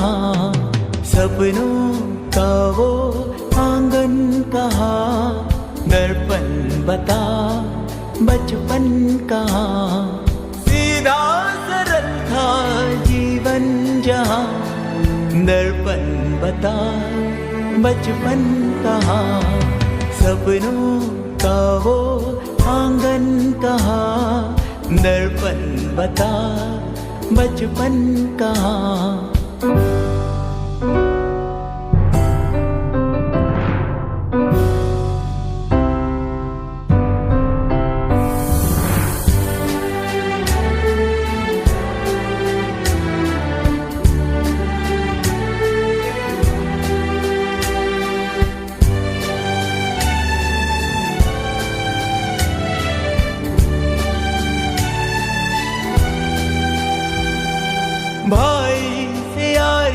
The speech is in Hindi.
कहाँ, सपनों का वो आंगन कहाँ, दर्पण बता बचपन कहाँ। सीधा सरल था जीवन जहाँ, दर्पण बता बचपन कहाँ, सपनों का वो आंगन कहाँ, दर्पण बता बचपन कहाँ।